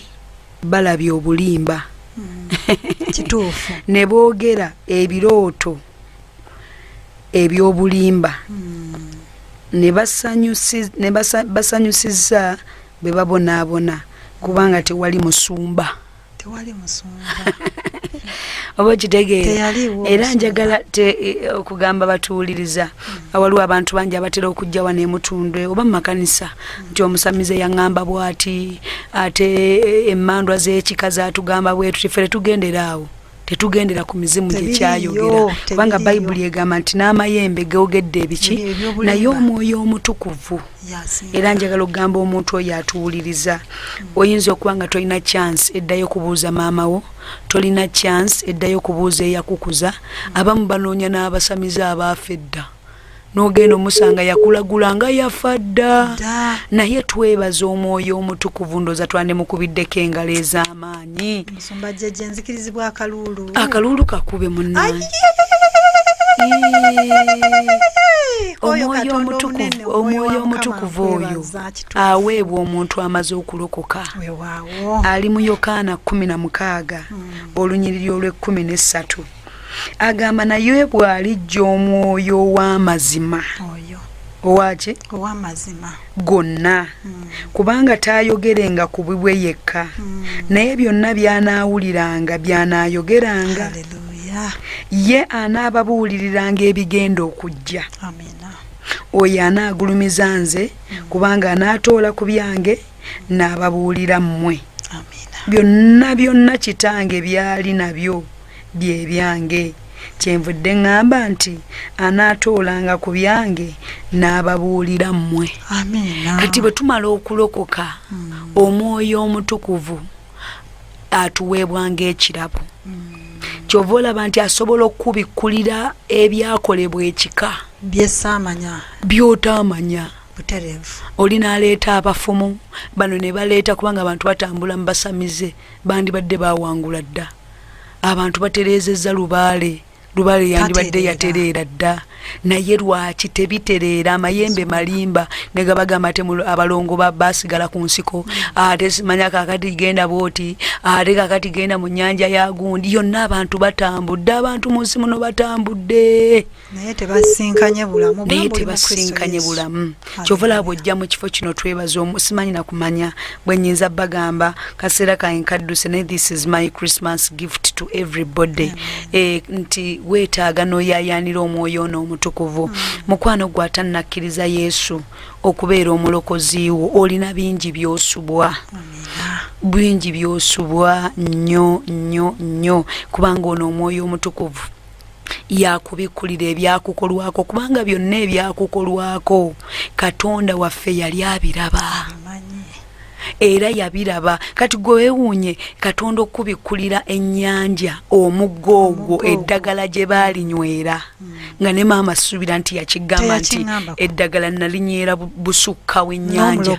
balabye obulimba kituufu ne boogera ebirooto eby'obulimba ne basanyusiza bwe babonaabona kubanga tewali musumba oba kitegeera era njagala okugamba batuwuliriza waliwo abantu bangi abatera okujja wano emutundwe oba mu makanisa nti omusamize yaŋŋamba bw'ati ate emmandwa z'ekika zaatugamba bwetu tifere tugendera awo tetugendera ku mizimu gye kyayogera kubanga bayibuli egamba nti n'amayembe googedde ebiki naye omwoyo omutukuvu era njagala okugamba omuntu oyo atuwuliriza oyinza okuba nga tolina chance eddayo kubuuza maama wo tolina chance eddayo kubuuza eyakukuza abamu banoonya n'abasamize abaafa edda n'ogenda omusanga yakulagula nga yafa dda naye twebaza omwoyo omutukuvu ndoza twandemukubiddeko engalo ez'amaanyi musumba jjajja nzikirizibwa akalulu kakube munnange omwoyo omutukuvu oyo aweebwa omuntu amaze okulokoka ali mu Yokaana 16 olunyiriri olw'13 agamba naye bw'alijja omwoyo ow'amazima owaki gonna kubanga taayogerenga ku bibwe yekka naye byonna by'anaawuliranga by'anaayogeranga ye anaababuuliriranga ebigenda okujja oyo anaagulumiza nze kubanga anaatoola ku byange n'ababuulira mmwe byonna kitange byali nabyo bye byange kyenvudde ŋŋamba nti anaatoolanga ku byange n'ababuulira mmwe kati bwe tumala okulokoka omwoyo omutukuvu atuweebwanga ekirabo kyova olaba nti asobola okubikkulira ebyakolebwa ekika byesaamanya byotaamanya butereevu oli n'aleeta abafumu bano ne baleeta kubanga abantu batambula mu basamize bandibadde bawangula dda abantu batereezezza lubaale yandibadde yatereera dda naye lwaki tebitereera amayembe malimba ne gabagamba ate abalongo basigala ku nsiko ate simanya kakati genda bwoti ate kakati genda mu nnyanja ya gundi yonna abantu batambudde abantu mu nsi muno batambudde naye tebasinkanye bulamu kyova olaba bw'ojja mu kifo kino twebaza simanyi nakumanya bwe nnyinza bagamba kaseera kange kadduse ne this is my Christmas gift to everybody nti weetaaga n'oyaayaanira omwoyo n'omutukuvu mukwano gwe atannakkiriza Yesu okubeera omulokozi wo olina bingi by'osubwa nnyo kubanga ono omwoyo omutukuvu yakubikkulira ebyakukolwako kubanga byonna ebyakukolwako Katonda waffe yali abiraba era yabiraba kati gwe weewuunye Katonda okubikkulira ennyanja omuggo ogwo eddagala gye baalinywera nga ne maama asubira nti yakigamba nti eddagala nalinywera busukka w'ennyanja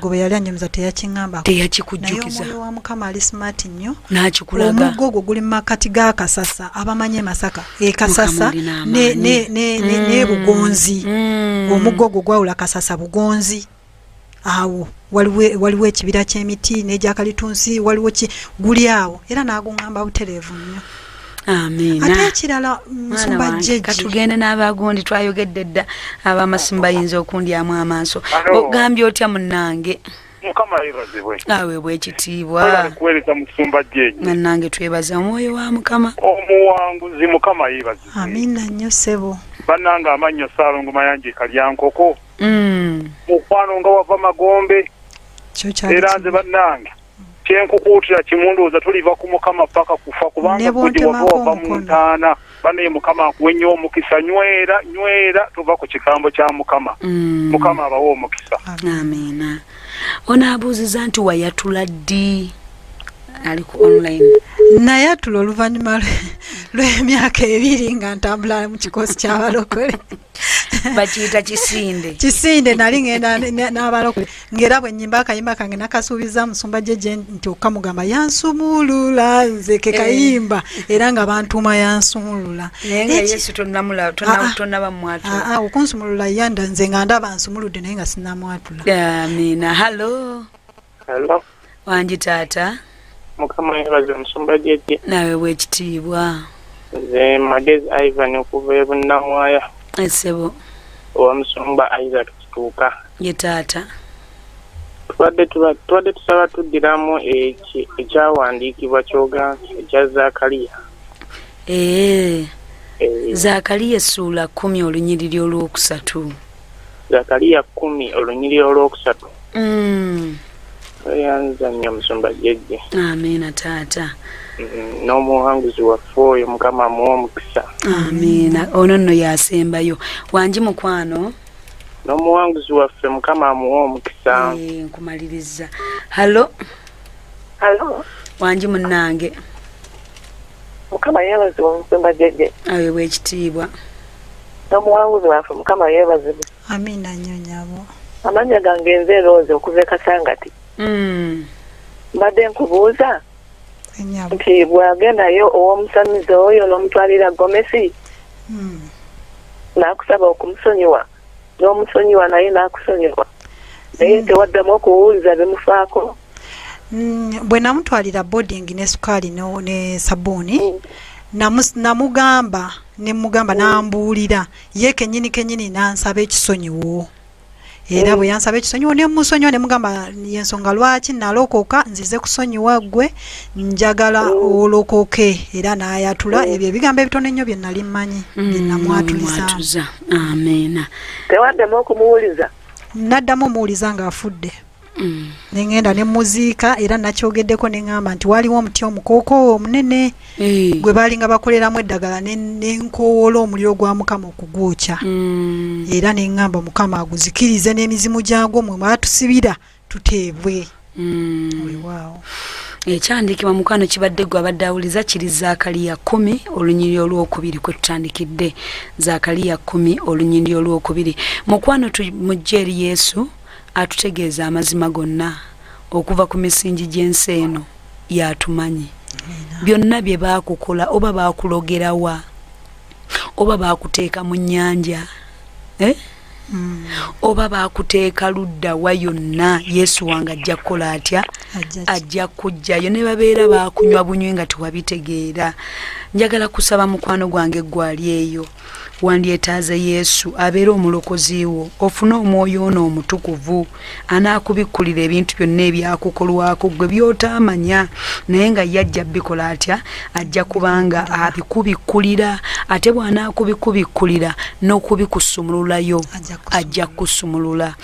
teyakikujjukiza naye omwoyo wa Mukama ali smart nnyo n'akikulaga omuggo ogwo guli mu makati ga Kasasa abamanye Masaka Kasasa ne Bugonzi omuggo ogwo gwawula Kasasa Bugonzi awo waliwo ekibira ky'emiti n'egyakalitunsi waliwo guli awo era n'aguŋŋamba butereevu nnyo amiina ate ekirala nsumba jjeji katugende n'abagundi twayogedde dda ab'amasimu bayinza okundyamu amaaso ogambye otya munnange Mukama yeebazibwe aweebwa ekitiibwa kuweereza musumba jjeji munnange twebaza omwoyo wa Mukama omuwanguzi Mukama yeebazibwe amiina nnyo ssebo bannanga amannyo Ssaalongo Mayanja Kalyankoko mukwano nga wava Magombe era nze bannange kyenkukuutira kimundooza tuliva ku mukama paka kufa kubanga gwe wava mu ntaana banaye mukama akuwe nnyo omukisa nywera tuva ku kigambo kya mukama mukama abawe omukisa amiina onaabuuziza nti wayatula ddi ali ku online nayatula oluvannyuma lw'emyaka 2 nga ntambula mu kikosi ky'abalokole bakiyita kisinde nali ngenda n'abalokole ngera bwe nnyimba akayimba kange nakasuubiza musumba jeje nti okamugamba yansumulula nze ke kayimba era nga bantuma yansumulula naye nga yesu tonnaba mwatula okunsumulula yanda nze nga ndaba nsumuludde naye nga sinnamwatula amiina hallo wangi taata mukama yebaze musumba jeje nawe bwekitiibwa nze magezi ivan okuva ebunnawaya esebo owa musumba isaac kituuka ye taata tubadde tusaba tuddiramu ekyawandiikibwa kyogansi ekya zakaliya zakaliya essuula 10 olunyiriri olwokusatu zakaliya 10 olunyiriri olwokusatu yanza nnyo musumba jeje amiina taata n'omuwanguzi waffe oyo mukama amuwa omukisa amiina ono nno yasembayo wangi mukwano n'omuwanguzi waffe mukama amuwa omukisa nkumaliriza hallo wangi munnange mukama yebaze omusumba jeje awe bwekitiibwa n'omuwanguzi waffe mukama yebazibwe amiina nnyo nyabo amanya gange nze Rose okuva Kasangati mbadde nkubuuza nti bwagendayo ow'omusamize oyo n'omutwalira Gomesi n'akusaba okumusonyiwa n'omusonyiwa naye n'akusonyiwa naye tewaddamu okuwuliza bimufaako bwe namutwalira boarding ne sukaali ne sabuuni namugamba n'ambuulira ye kenyini n'ansaba ekisonyiwo era bwe yansaba ekisonyiwo ne musonyiwa ne mugamba yensonga lwaki nalokoka nzize kusonyiwa gwe njagala olokoke era n'ayatula ebyo ebigambo ebitono ennyo bye nali mmanyi bye namwatuliza amiina tewaddemu okumuwuliza naddamu omuwuliza ng'afudde nengenda ne muziika era nakyogeddeko neŋŋamba nti waliwo omuti omukookoowa omunene gwe baalinga bakoleramu eddagala nenkowoola omuliro gwa mukama okugwokya era neŋŋamba mukama aguzikirize n'emizimu gyagwo mwe mwatusibira tuteebwe wewaawo ekyandiikibwa mukwano kibadde gwe abadde awuliza kiri Zakaliya 10 olunyiriri olwokubiri kwe tutandikidde Zakaliya 10 olunyiriri olwokubiri mukwano mujje eri Yesu atutegeeza amazima gonna okuva ku misingi gy'ensi eno yatumanyi byonna bye baakukola oba baakulogerawa oba baakuteeka mu nnyanja oba baakuteeka ludda wa yonna Yesu wange ajja kukola atya ajja kujjayo ne babeera baakunywa bunywi nga tewabitegeera njagala kusaba mukwano gwange gwali eyo wandyetaaze Yesu abeera omulokozi wo ofune omwoyo ono omutukuvu anaakubikkulira ebintu byonna ebyakukolwako gwe by'otaamanya naye nga yajja bikola atya ajja kubanga abikubikkulira ate bw'anaakubikkulira n'okubikusumululayo ajja kusumulula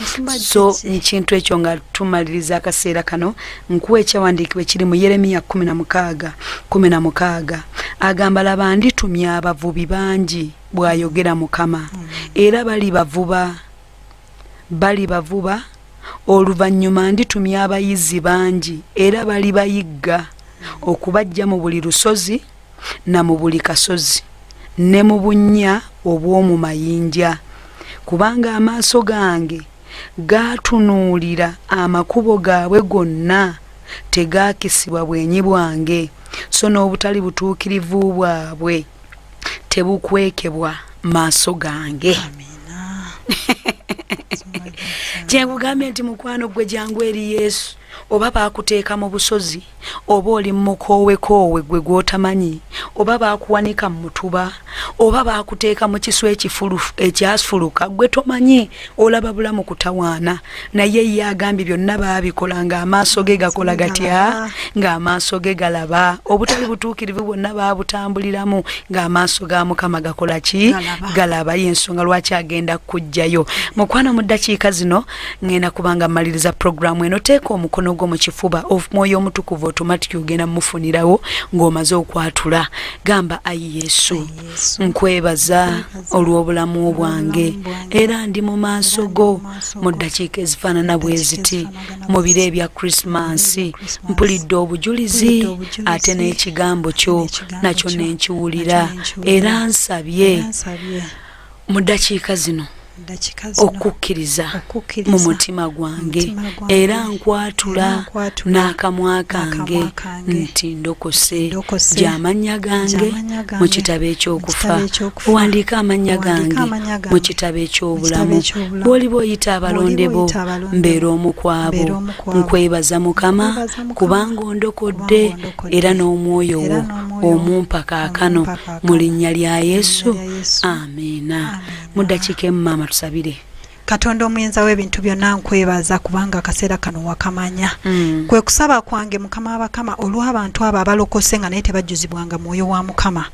so ekintu ekyo nga tumaliriza akaseera kano nkuwa ekyawandiikibwa kiri mu Yeremiya 16 agamba laba nditumye abavubi bangi bw'ayogera mukama era bali bavuba oluvannyuma nditumye abayizi bangi era bali bayigga okubajja mu buli lusozi na mu buli kasozi ne mu bunnya obw'omu mayinja kubanga amaaso gange gaatunuulira amakubo gaabwe gonna tegaakisibwa bwenyi bwange so n'obutali butuukirivu bwabwe tebukwekebwa maaso gange kyengugambye nti mukwano gwe jangu eri Yesu oba baakuteeka mu busozi oba oli mukoowe gwe gw'otamanyi oba baakuwanika mu mutuba oba bakuteeka mu kiswa ekyasfuluka gwe tomanyi olaba bulamu kutawaana naye ye agambye byonna baabikola ng'amaaso ge gakola gatya ng'amaaso ge galaba obutali butuukirivu bwonna baabutambuliramu ng'amaaso ga Mukama gakola ki galaba y'ensonga lwaki agenda kujjayo mukwana mu ddakiika zino ngenda kubanga mmaliriza programu eno teeka omukono gwo mu kifuba Mwoyo Omutukuvu automatic ogenda mufunirawo ng'omaze okwatula gamba ayi Yesu nkwebaza olw'obulamu bwange era ndi mu maaso go mu ddakiika ezifaanana bwe ziti mu biro ebya Krismasi mpulidde obujulizi ate n'ekigambo kyo nakyo nenkiwulira era nsabye mu ddakiika zino okukkiriza mu mutima gwange era nkwatula n'akamwa kange nti ndokose gy'amannya gange mu kitabo ekyokufa owandiika amannya gange mu kitabo eky'obulamu bw'oliba oyita abalonde bo mbeera omu kwabo nkwebaza Mukama kubanga ondokodde era n'omwoyo wo omumpa kaakano mu linnya lya Yesu amiina mu ddakiika emu maama tusabire Katonda omuyinza w'ebintu byonna nkwebaza kubanga akaseera kano wakamanya kwe kusaba kwange Mukama abakama olw'abantu abo abalokose nga naye tebajjuzibwanga mwoyo wa Mukama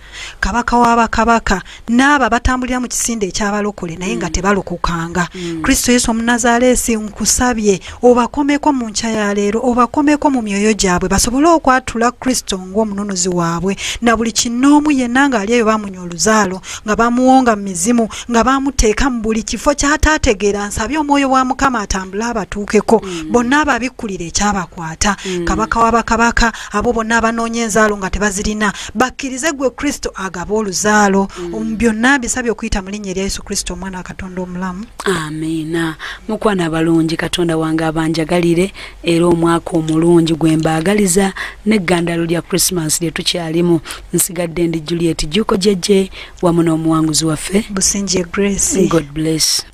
kabaka w'abakabaka n'abo batambulira mu kisinde ekyabalokole naye nga tebalokokanga Kristo Yesu Omunnazaaleesi nkusabye obakomeko mu nkya ya leero obakomeko mu myoyo gyabwe basobole okwatula Kristo ng'omununuzi waabwe na buli kinnoomu yenna ng'ali eyo baamunya oluzaalo nga bamuwonga mu mizimu nga baamuteeka mu buli kifo ky'ataategera nsabye omwoyo wa Mukama atambule abatuukeko bonna ababikkulira ekyabakwata kabaka w'abakabaka abo bonna abanoonya enzaalo nga tebazirina bakkirize gwe Kristo agaba oluzaalo byonna bisabye okuyita mu linnya erya Yesu Kristo omwana wa Katonda omulamu amiina mukwana abalungi Katonda wange abanjagalire era omwaka omulungi gwe mbaagaliza n'eggandalo lya Christmas lye tukyalimu nsigadde ndi Juliet Juko Jeje wamu n'omuwanguzi waffe Businje Grace God bless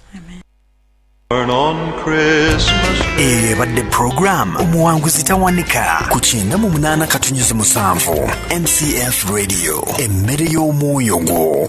eyo ebadde program omuwanguzi tawanika ku 98.7 MCF Radio emmere y'omwoyo gwo